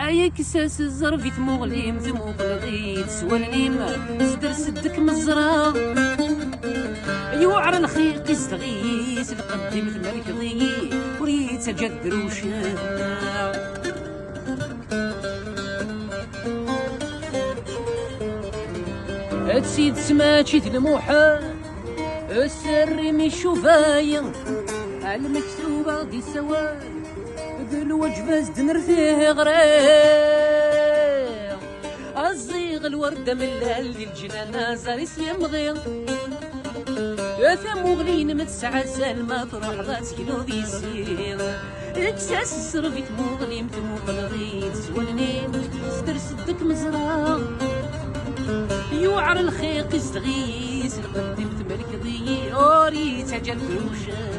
يكساس الزرفيت مغليم تموقلغيت سوالنيم سدر سدك مزرا يوعر الخيق يستغيث القديم الملك ضي وريت جد روشا تسيد سماتشي الموحى السر مشوفايا المكتوبة دي سوال الوجبة زدنر فيه غريق الزيغ الوردة من الليل الجنان زاري سيمغير ثم مغلين متسعى سلمى تروح ذات كيلو ذي سير اكساس السرفيت مغليم تموقلغيت سوالنيم سدر سدك مزرا يوعر الخيق يستغيث القدم تملك ضي اوريت اجل فروشا